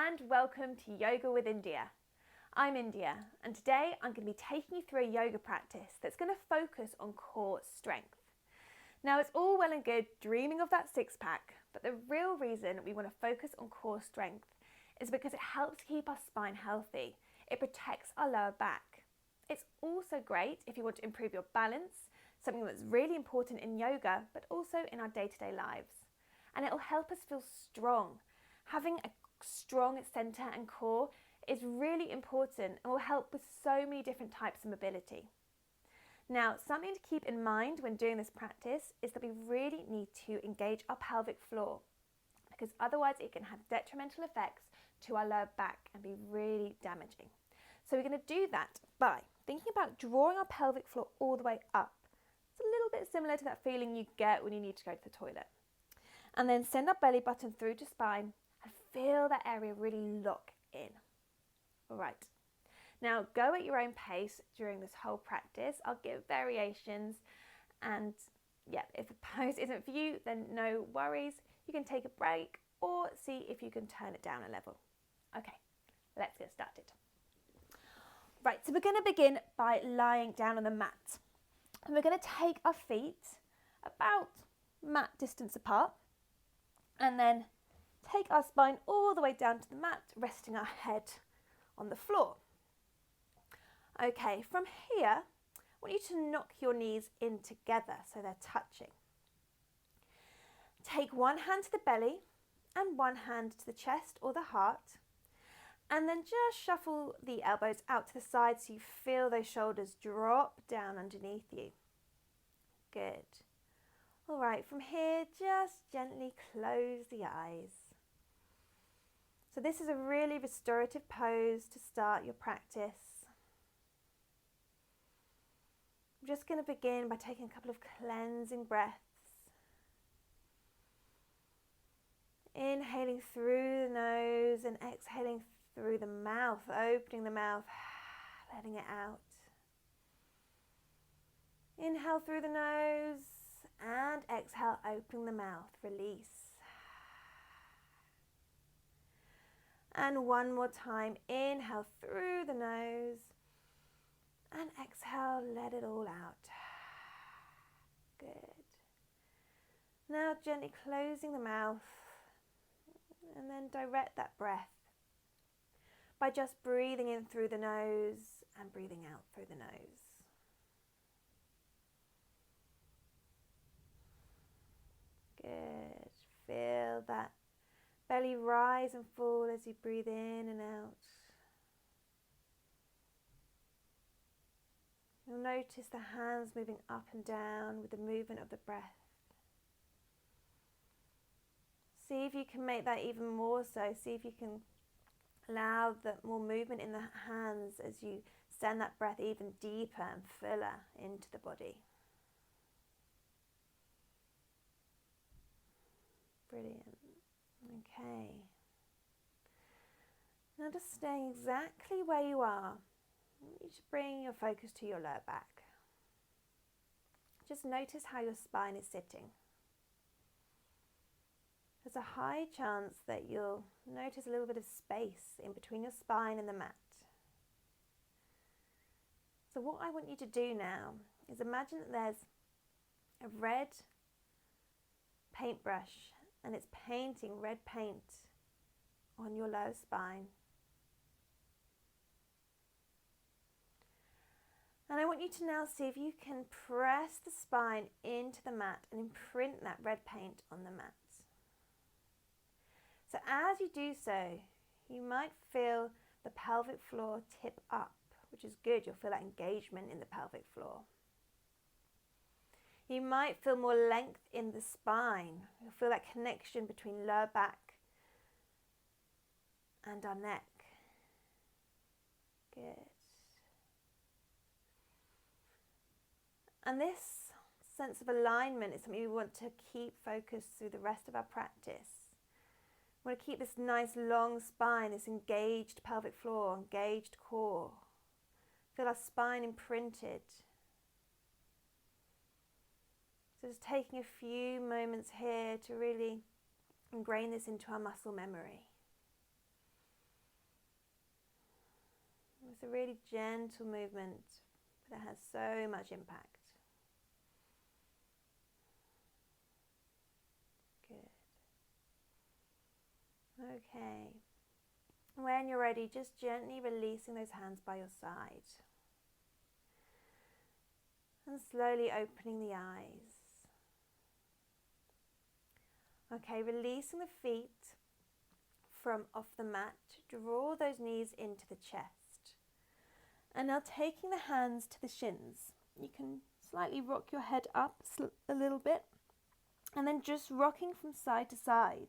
and welcome to Yoga with India. I'm India and today I'm going to be taking you through a yoga practice that's going to focus on core strength. Now it's all well and good dreaming of that six-pack, but the real reason we want to focus on core strength is because it helps keep our spine healthy. It protects our lower back. It's also great if you want to improve your balance, something that's really important in yoga but also in our day-to-day lives. And it'll help us feel strong. Having a strong centre and core is really important and will help with so many different types of mobility. Now, something to keep in mind when doing this practice is that we really need to engage our pelvic floor, because otherwise it can have detrimental effects to our lower back and be really damaging. So we're going to do that by thinking about drawing our pelvic floor all the way up. It's a little bit similar to that feeling you get when you need to go to the toilet. And then send our belly button through to spine and feel that area really lock in. All right. Now go at your own pace during this whole practice. I'll give variations, and if the pose isn't for you, then no worries. You can take a break or see if you can turn it down a level. Okay, let's get started. Right, so we're going to begin by lying down on the mat. And we're going to take our feet about mat distance apart and then take our spine all the way down to the mat, resting our head on the floor. Okay, from here, I want you to knock your knees in together so they're touching. Take one hand to the belly and one hand to the chest or the heart, and then just shuffle the elbows out to the side so you feel those shoulders drop down underneath you. Good. All right, from here, just gently close the eyes. So this is a really restorative pose to start your practice. I'm just going to begin by taking a couple of cleansing breaths. Inhaling through the nose and exhaling through the mouth, opening the mouth, letting it out. Inhale through the nose and exhale, opening the mouth, release. And one more time, inhale through the nose and exhale, let it all out. Good. Now gently closing the mouth and then direct that breath by just breathing in through the nose and breathing out through the nose. Good. Feel that belly rise and fall as you breathe in and out. You'll notice the hands moving up and down with the movement of the breath. See if you can make that even more so. See if you can allow more movement in the hands as you send that breath even deeper and fuller into the body. Brilliant. Okay. Now just staying exactly where you are, I want you to bring your focus to your lower back. Just notice how your spine is sitting. There's a high chance that you'll notice a little bit of space in between your spine and the mat. So what I want you to do now is imagine that there's a red paintbrush and it's painting red paint on your lower spine. And I want you to now see if you can press the spine into the mat and imprint that red paint on the mat. So as you do so, you might feel the pelvic floor tip up, which is good. You'll feel that engagement in the pelvic floor. You might feel more length in the spine. You'll feel that connection between lower back and our neck. Good. And this sense of alignment is something we want to keep focused through the rest of our practice. We want to keep this nice long spine, this engaged pelvic floor, engaged core. Feel our spine imprinted. So just taking a few moments here to really ingrain this into our muscle memory. It's a really gentle movement, but it has so much impact. Good. Okay. When you're ready, just gently releasing those hands by your side. And slowly opening the eyes. Okay, releasing the feet from off the mat. Draw those knees into the chest. And now taking the hands to the shins. You can slightly rock your head up a little bit. And then just rocking from side to side.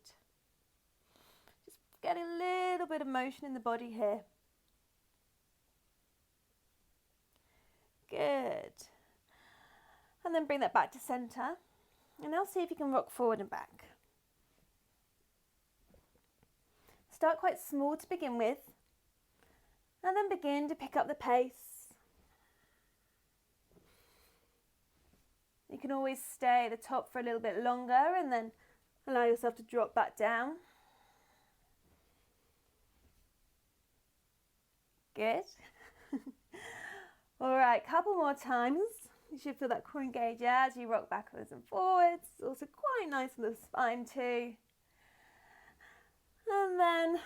Just getting a little bit of motion in the body here. Good. And then bring that back to center. And now see if you can rock forward and back. Start quite small to begin with. And then begin to pick up the pace. You can always stay at the top for a little bit longer and then allow yourself to drop back down. Good. All right, couple more times. You should feel that core engage as you rock backwards and forwards. It's also quite nice on the spine too. And then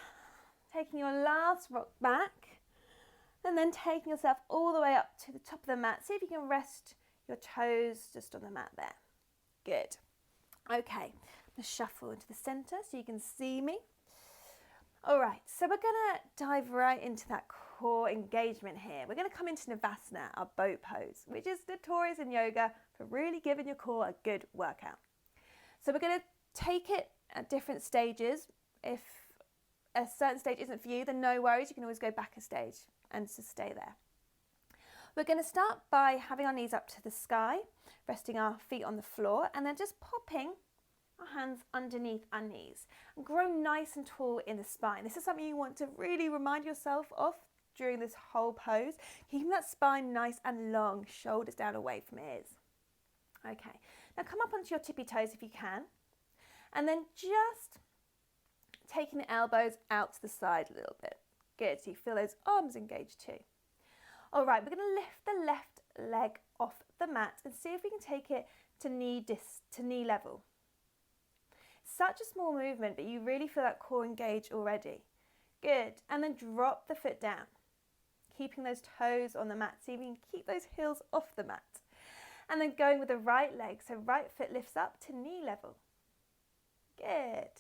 taking your last rock back and then taking yourself all the way up to the top of the mat. See if you can rest your toes just on the mat there. Good. Okay, let's shuffle into the center so you can see me. All right, so we're going to dive right into that core engagement here. We're going to come into Navasana, our boat pose, which is notorious in yoga for really giving your core a good workout. So we're going to take it at different stages. If a certain stage isn't for you, then no worries. You can always go back a stage and just stay there. We're going to start by having our knees up to the sky, resting our feet on the floor, and then just popping our hands underneath our knees and grow nice and tall in the spine. This is something you want to really remind yourself of during this whole pose, keeping that spine nice and long, shoulders down away from ears. Okay, now come up onto your tippy toes if you can, and then just taking the elbows out to the side a little bit. Good, so you feel those arms engaged too. All right, we're going to lift the left leg off the mat and see if we can take it to knee level. Such a small movement, but you really feel that core engage already. Good, and then drop the foot down, keeping those toes on the mat. See if you can keep those heels off the mat. And then going with the right leg, so right foot lifts up to knee level. Good.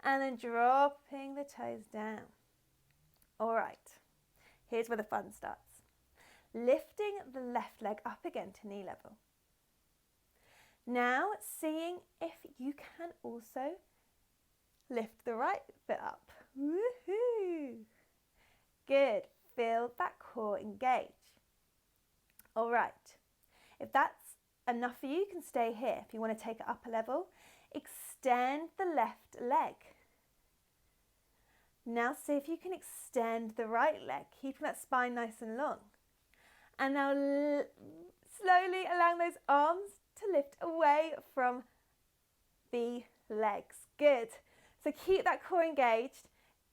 And then dropping the toes down. All right, here's where the fun starts. Lifting the left leg up again to knee level. Now seeing if you can also lift the right foot up. Woohoo! Good, feel that core engage. All right, if that's enough for you, you can stay here. If you want to take it up a level, extend the left leg. Now see if you can extend the right leg, keeping that spine nice and long. And now slowly allowing those arms to lift away from the legs. Good. So keep that core engaged.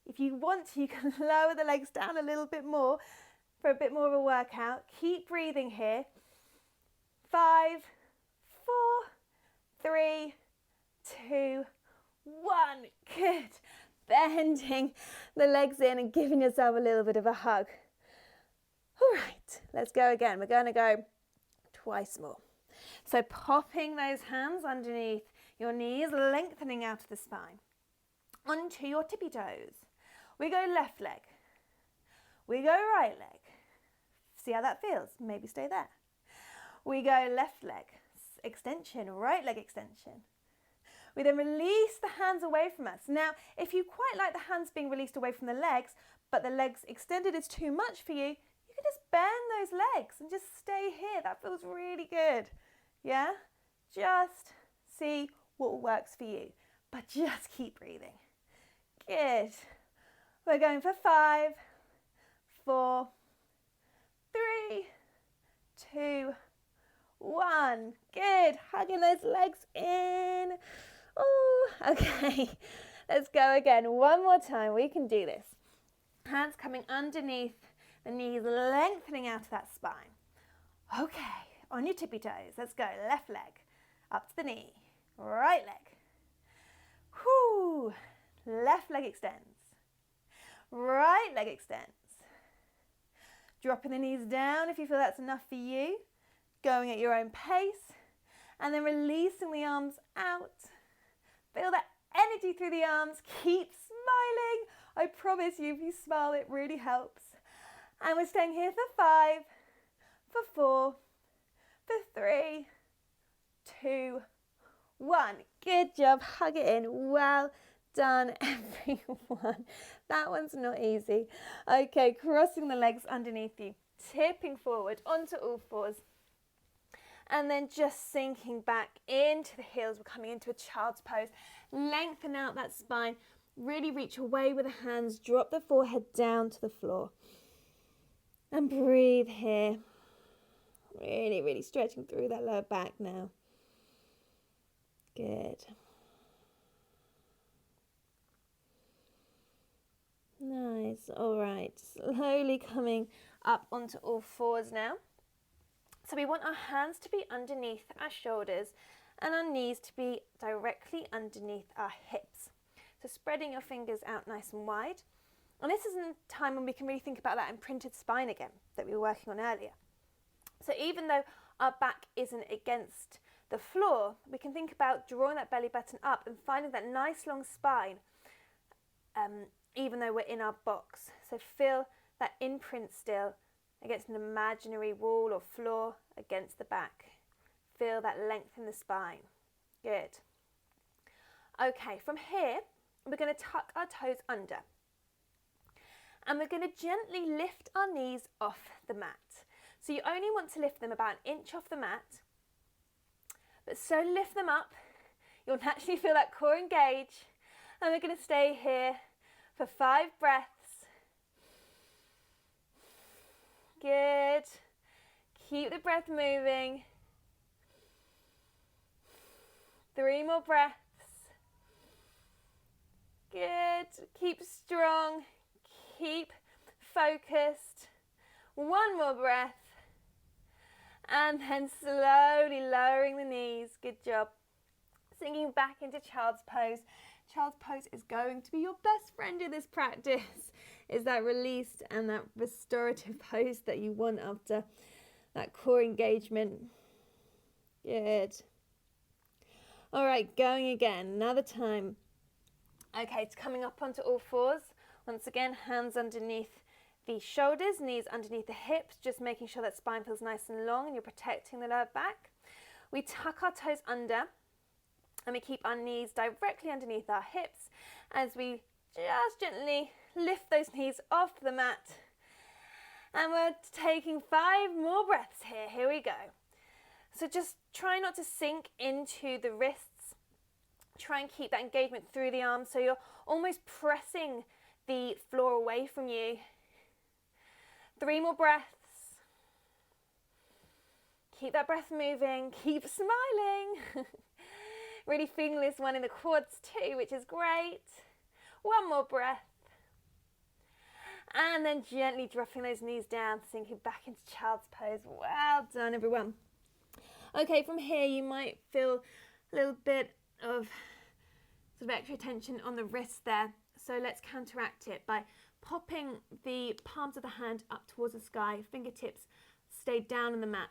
If you want to, you can lower the legs down a little bit more for a bit more of a workout. Keep breathing here. 5, 4, 3, 2, 1. Good. Bending the legs in and giving yourself a little bit of a hug. All right, let's go again. We're going to go twice more. So popping those hands underneath your knees, lengthening out of the spine. Onto your tippy toes. We go left leg. We go right leg. See how that feels? Maybe stay there. We go left leg, extension, right leg extension. We then release the hands away from us. Now, if you quite like the hands being released away from the legs, but the legs extended is too much for you, you can just bend those legs and just stay here. That feels really good. Yeah? Just see what works for you, but just keep breathing. Good. We're going for 5, 4, 3, 2, 1. Good. Hugging those legs in. Oh, okay. Let's go again. One more time. We can do this. Hands coming underneath The knees lengthening out of that spine. Okay, on your tippy toes. Let's go. Left leg up to the knee. Right leg. Whoo. Left leg extends. Right leg extends. Dropping the knees down if you feel that's enough for you. Going at your own pace. And then releasing the arms out. Feel that energy through the arms. Keep smiling. I promise you, if you smile, it really helps. And we're staying here for 5, for 4, for 3, 2, 1. Good job. Hug it in. Well done, everyone. That one's not easy. Okay, crossing the legs underneath you, tipping forward onto all fours, and then just sinking back into the heels. We're coming into a child's pose. Lengthen out that spine. Really reach away with the hands. Drop the forehead down to the floor. And breathe here. Really, really stretching through that lower back now. Good. Nice. All right. Slowly coming up onto all fours now. So we want our hands to be underneath our shoulders and our knees to be directly underneath our hips. So spreading your fingers out nice and wide. And this is a time when we can really think about that imprinted spine again that we were working on earlier. So even though our back isn't against the floor, we can think about drawing that belly button up and finding that nice long spine, even though we're in our box. So feel that imprint still against an imaginary wall or floor against the back. Feel that length in the spine. Good. Okay, from here, we're going to tuck our toes under. And we're going to gently lift our knees off the mat. So you only want to lift them about an inch off the mat. But so lift them up, you'll naturally feel that core engage. And we're going to stay here for 5 breaths. Good. Keep the breath moving. 3 more breaths. Good. Keep strong. Keep focused. 1 more breath. And then slowly lowering the knees. Good job. Sinking back into child's pose. Child's pose is going to be your best friend in this practice. Is that released and that restorative pose that you want after that core engagement. Good. All right, going again. Another time. Okay, it's coming up onto all fours. Once again, hands underneath the shoulders, knees underneath the hips, just making sure that spine feels nice and long and you're protecting the lower back. We tuck our toes under and we keep our knees directly underneath our hips as we just gently lift those knees off the mat. And we're taking 5 more breaths here. Here we go. So just try not to sink into the wrists. Try and keep that engagement through the arms so you're almost pressing the floor away from you. 3 more breaths. Keep that breath moving. Keep smiling. Really feeling this one in the quads too, which is great. 1 more breath. And then gently dropping those knees down, sinking back into child's pose. Well done, everyone. Okay, from here you might feel a little bit of sort of extra tension on the wrist there. So let's counteract it by popping the palms of the hand up towards the sky, fingertips stay down on the mat.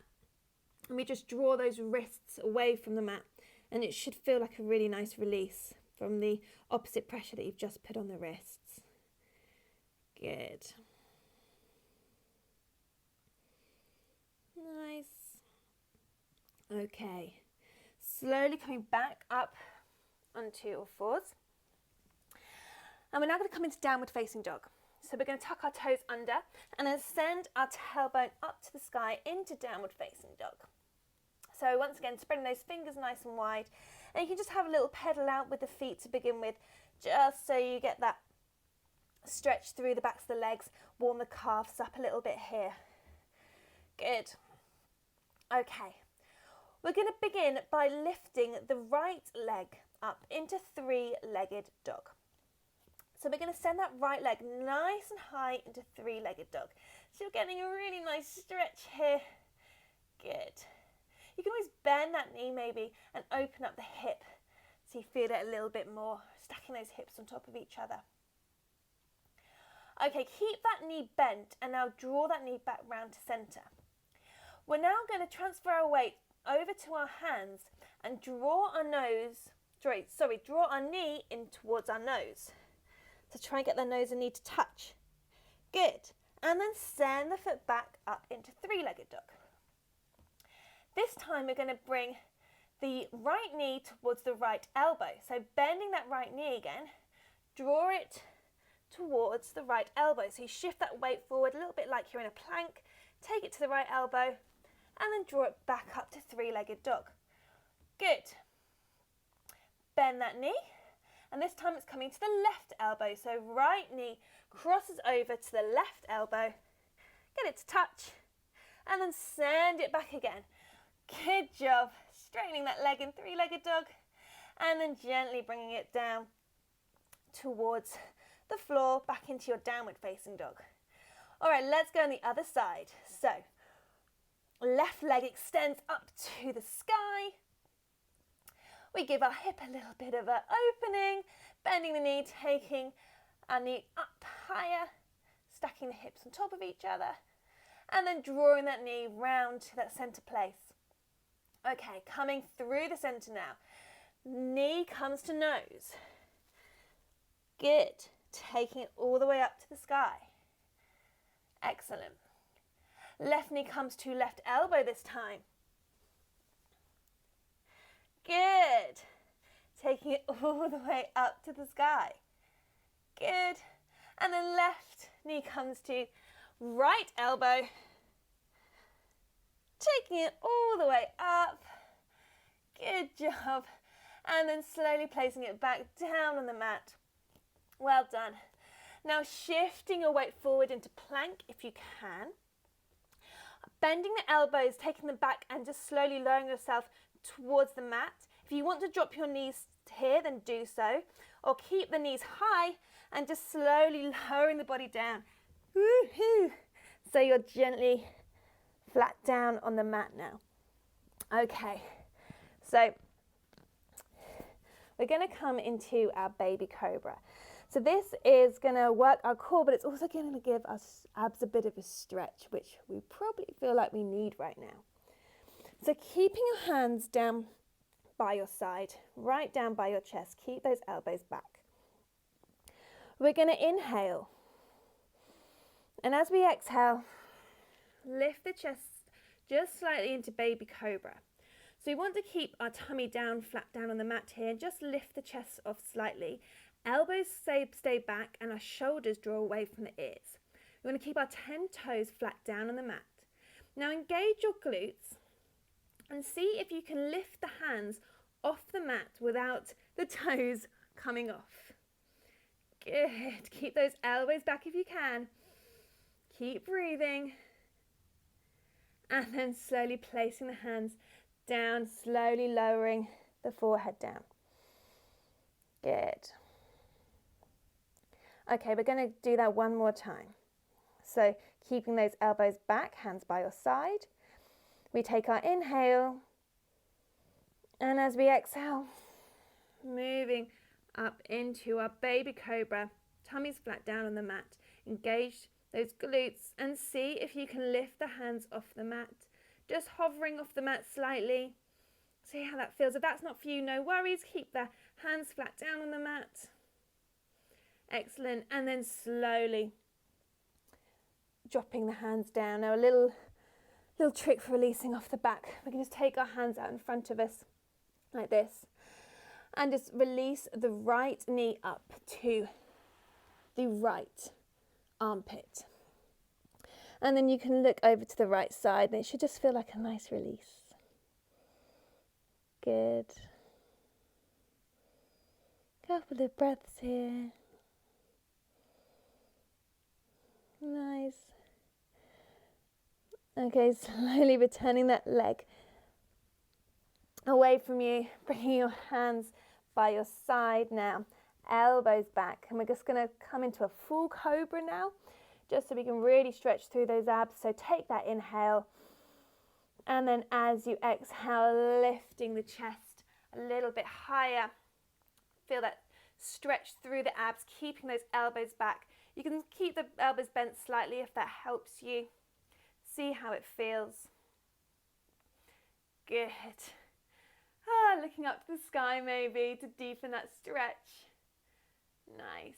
And we just draw those wrists away from the mat. And it should feel like a really nice release from the opposite pressure that you've just put on the wrists. Good. Nice. Okay. Slowly coming back up onto all fours. And we're now going to come into downward facing dog. So we're going to tuck our toes under and then send our tailbone up to the sky into downward facing dog. So once again, spreading those fingers nice and wide. And you can just have a little pedal out with the feet to begin with, just so you get that stretch through the backs of the legs, warm the calves up a little bit here. Good. Okay. We're going to begin by lifting the right leg up into 3-legged dog. So we're going to send that right leg nice and high into 3-legged dog. So you're getting a really nice stretch here. Good. You can always bend that knee maybe and open up the hip so you feel it a little bit more, stacking those hips on top of each other. Okay, keep that knee bent and now draw that knee back round to centre. We're now going to transfer our weight over to our hands and draw our knee in towards our nose. So try and get the nose and knee to touch. Good. And then send the foot back up into three-legged dog. This time we're going to bring the right knee towards the right elbow. So bending that right knee again, draw it towards the right elbow. So you shift that weight forward a little bit like you're in a plank, take it to the right elbow, and then draw it back up to three-legged dog. Good. Bend that knee, and this time it's coming to the left elbow. So right knee crosses over to the left elbow, get it to touch, and then send it back again. Good job. Straightening that leg in three-legged dog, and then gently bringing it down towards the floor, back into your downward facing dog. All right, let's go on the other side. So left leg extends up to the sky. We give our hip a little bit of an opening, bending the knee, taking our knee up higher, stacking the hips on top of each other, and then drawing that knee round to that center place. Okay, coming through the center now. Knee comes to nose. Good. Taking it all the way up to the sky. Excellent. Left knee comes to left elbow this time. Good. Taking it all the way up to the sky. Good. And then left knee comes to right elbow. Taking it all the way up. Good job. And then slowly placing it back down on the mat. Well done. Now shifting your weight forward into plank if you can. Bending the elbows, taking them back and just slowly lowering yourself towards the mat. If you want to drop your knees here, then do so. Or keep the knees high and just slowly lowering the body down. Woohoo! So you're gently flat down on the mat now. Okay, so we're going to come into our baby cobra. So this is going to work our core, but it's also going to give us abs a bit of a stretch, which we probably feel like we need right now. So keeping your hands down by your side, right down by your chest, keep those elbows back. We're going to inhale. And as we exhale, lift the chest just slightly into baby cobra. So we want to keep our tummy down, flat down on the mat here, and just lift the chest off slightly. Elbows stay back and our shoulders draw away from the ears. We want to keep our 10 toes flat down on the mat. Now engage your glutes and see if you can lift the hands off the mat without the toes coming off. Good. Keep those elbows back if you can. Keep breathing. And then slowly placing the hands down, slowly lowering the forehead down. Good. Okay, we're going to do that one more time. So keeping those elbows back, hands by your side. We take our inhale. And as we exhale, moving up into our baby cobra, tummies flat down on the mat. Engage those glutes and see if you can lift the hands off the mat. Just hovering off the mat slightly. See how that feels. If that's not for you, no worries. Keep the hands flat down on the mat. Excellent. And then slowly dropping the hands down. Now a little trick for releasing off the back. We can just take our hands out in front of us like this and just release the right knee up to the right armpit. And then you can look over to the right side and it should just feel like a nice release. Good. Couple of breaths here. Nice. Okay, slowly returning that leg away from you, bringing your hands by your side now, elbows back, and we're just going to come into a full cobra now. just so we can really stretch through those abs. So take that inhale, and then as you exhale, lifting the chest a little bit higher. Feel that stretch through the abs, keeping those elbows back. You can keep the elbows bent slightly if that helps you. See how it feels. Good. Looking up to the sky maybe to deepen that stretch. Nice.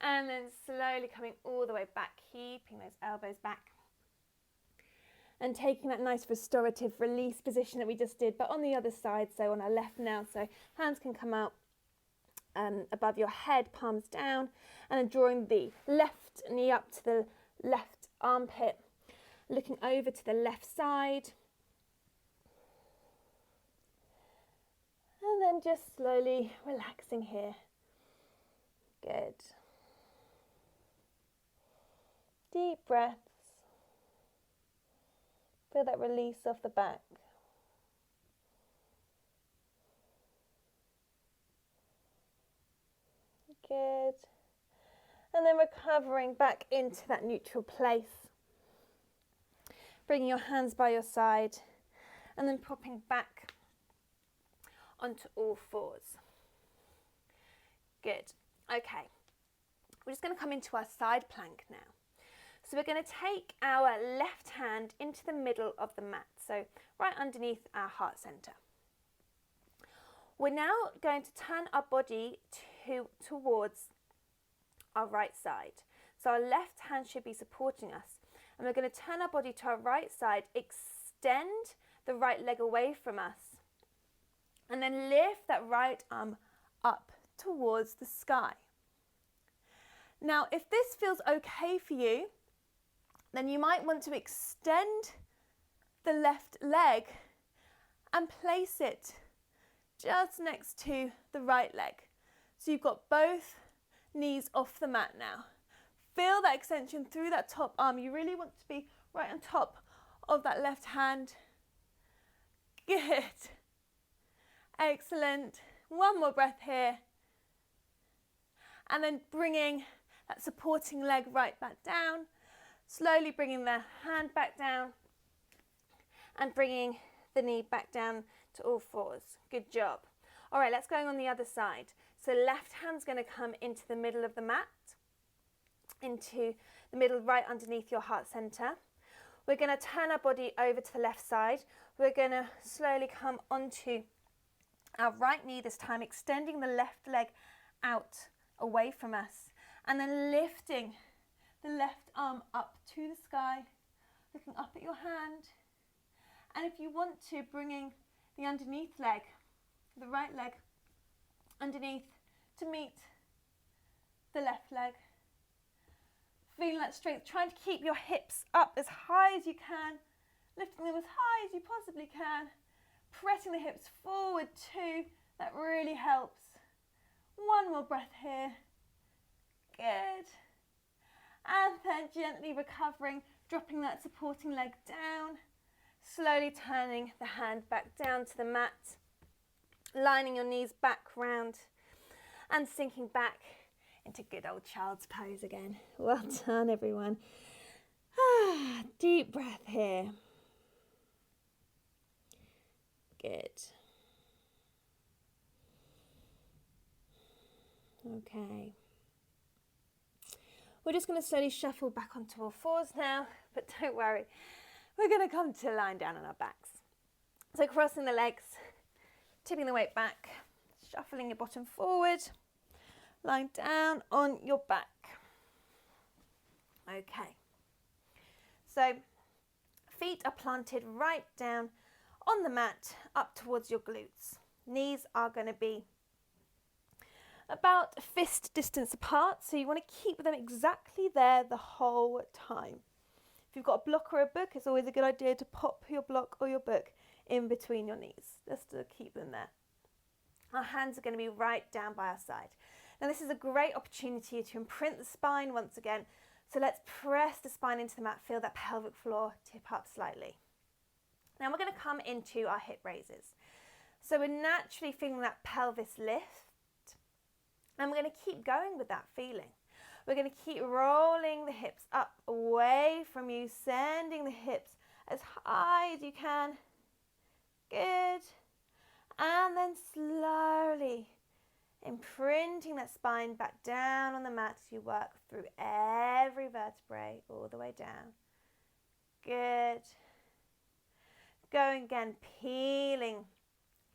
And then slowly coming all the way back, keeping those elbows back. And taking that nice restorative release position that we just did, but on the other side, so on our left now. So hands can come out above your head, palms down, and then drawing the left knee up to the left armpit, looking over to the left side. And then just slowly relaxing here. Good. Deep breaths. Feel that release off the back. Good. And then recovering back into that neutral place. Bringing your hands by your side and then popping back onto all fours. Good. Okay. We're just going to come into our side plank now. So we're going to take our left hand into the middle of the mat, so right underneath our heart center. We're now going to turn our body towards our right side. So our left hand should be supporting us. And we're going to turn our body to our right side, extend the right leg away from us, and then lift that right arm up towards the sky. Now, if this feels okay for you, then you might want to extend the left leg and place it just next to the right leg. So you've got both knees off the mat now. Feel that extension through that top arm. You really want to be right on top of that left hand. Good. Excellent. One more breath here. And then bringing that supporting leg right back down. Slowly bringing the hand back down and bringing the knee back down to all fours. Good job. All right, let's go on the other side. So left hand's going to come into the middle of the mat, into the middle right underneath your heart center. We're going to turn our body over to the left side. We're going to slowly come onto our right knee this time, extending the left leg out away from us, and then lifting the left arm up to the sky, looking up at your hand. And if you want to, bringing the underneath leg, the right leg underneath to meet the left leg. Feeling that strength, trying to keep your hips up as high as you can, lifting them as high as you possibly can, pressing the hips forward too. That really helps. One more breath here. Good. And then gently recovering, dropping that supporting leg down, slowly turning the hand back down to the mat, lining your knees back round and sinking back into good old child's pose again. Well done, everyone. Deep breath here. Good. Okay. We're just going to slowly shuffle back onto all fours now, but don't worry, we're going to come to lying down on our backs. So crossing the legs, tipping the weight back, shuffling your bottom forward, lying down on your back. Okay. So feet are planted right down on the mat, up towards your glutes. Knees are going to be about fist distance apart, so you want to keep them exactly there the whole time. If you've got a block or a book, it's always a good idea to pop your block or your book in between your knees, just to keep them there. Our hands are going to be right down by our side. Now this is a great opportunity to imprint the spine once again, so let's press the spine into the mat, feel that pelvic floor tip up slightly. Now we're going to come into our hip raises. So we're naturally feeling that pelvis lift, and we're going to keep going with that feeling. We're going to keep rolling the hips up away from you, sending the hips as high as you can. Good. And then slowly imprinting that spine back down on the mat as you work through every vertebrae all the way down. Good. Going again, peeling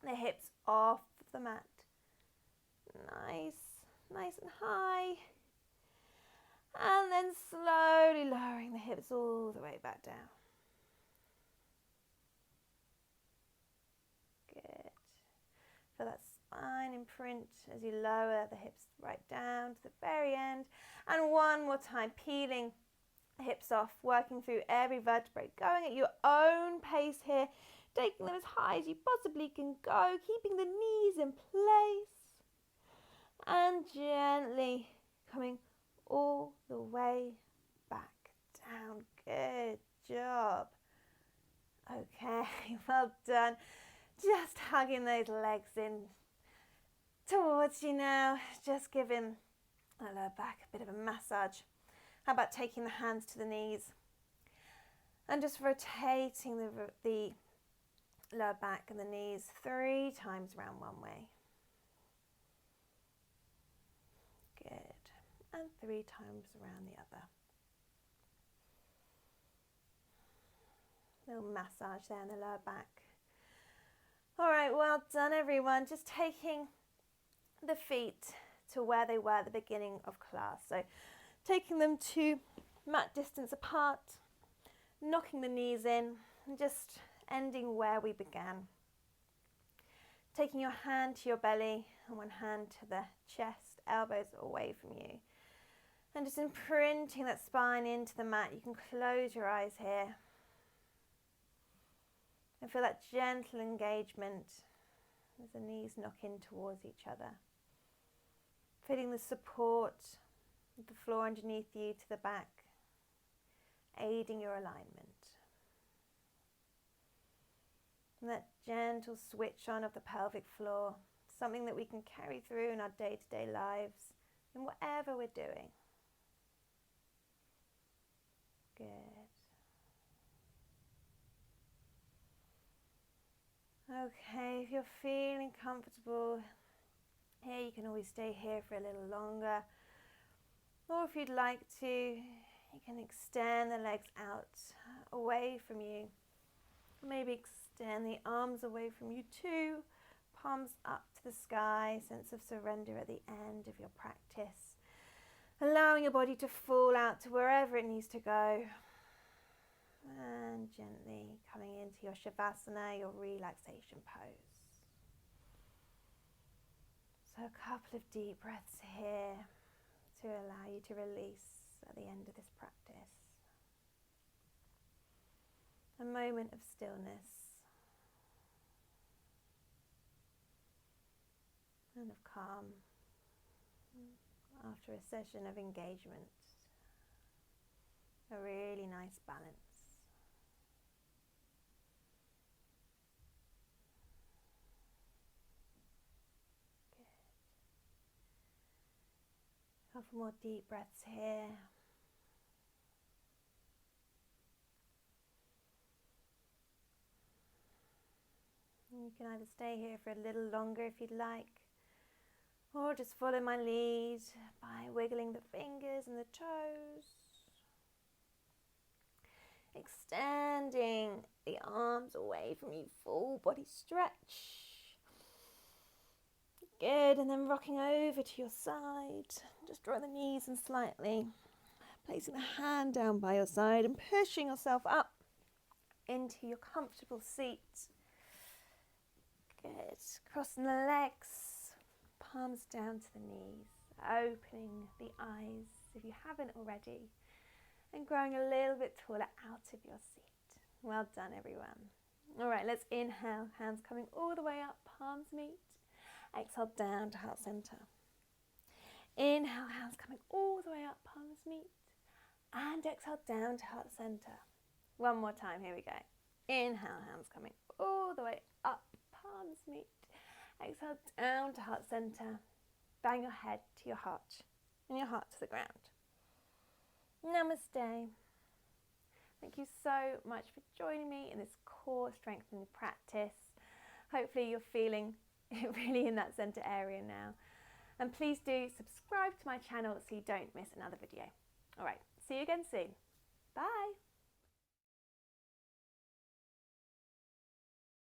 the hips off the mat. Nice, nice and high. And then slowly lowering the hips all the way back down. Good. Feel that spine imprint as you lower the hips right down to the very end. And one more time, peeling the hips off, working through every vertebrae, going at your own pace here, taking them as high as you possibly can go, keeping the knees in place, and gently coming all the way back down. Good job. Okay, well done. Just hugging those legs in towards you now. Just giving that lower back a bit of a massage. How about taking the hands to the knees and just rotating the lower back and the knees 3 times around one way. Good. And 3 times around the other. Little massage there in the lower back. All right, well done everyone. Just taking the feet to where they were at the beginning of class. So taking them to mat distance apart, knocking the knees in, and just ending where we began. Taking your hand to your belly and one hand to the chest, elbows away from you. And just imprinting that spine into the mat. You can close your eyes here. And feel that gentle engagement as the knees knock in towards each other. Feeling the support of the floor underneath you to the back, aiding your alignment. And that gentle switch on of the pelvic floor, something that we can carry through in our day-to-day lives, in whatever we're doing. Good. Okay, if you're feeling comfortable here, you can always stay here for a little longer. Or if you'd like to, you can extend the legs out away from you. Maybe extend the arms away from you too. Palms up to the sky, sense of surrender at the end of your practice. Allowing your body to fall out to wherever it needs to go. And gently coming into your Shavasana, your relaxation pose. So a couple of deep breaths here to allow you to release at the end of this practice. A moment of stillness and of calm after a session of engagement. A really nice balance. Couple more deep breaths here. You can either stay here for a little longer if you'd like, or just follow my lead by wiggling the fingers and the toes. Extending the arms away from you, full body stretch. Good, and then rocking over to your side. Just draw the knees in slightly, placing the hand down by your side and pushing yourself up into your comfortable seat. Good, crossing the legs, palms down to the knees, opening the eyes if you haven't already, and growing a little bit taller out of your seat. Well done everyone. All right, let's inhale, hands coming all the way up, palms meet. Exhale down to heart center. Inhale, hands coming all the way up, palms meet. And exhale down to heart center. One more time, here we go. Inhale, hands coming all the way up, palms meet. Exhale down to heart center. Bang your head to your heart and your heart to the ground. Namaste. Thank you so much for joining me in this core strengthening practice. Hopefully you're feeling really in that center area now. And please do subscribe to my channel so you don't miss another video. All right, see you again soon. Bye.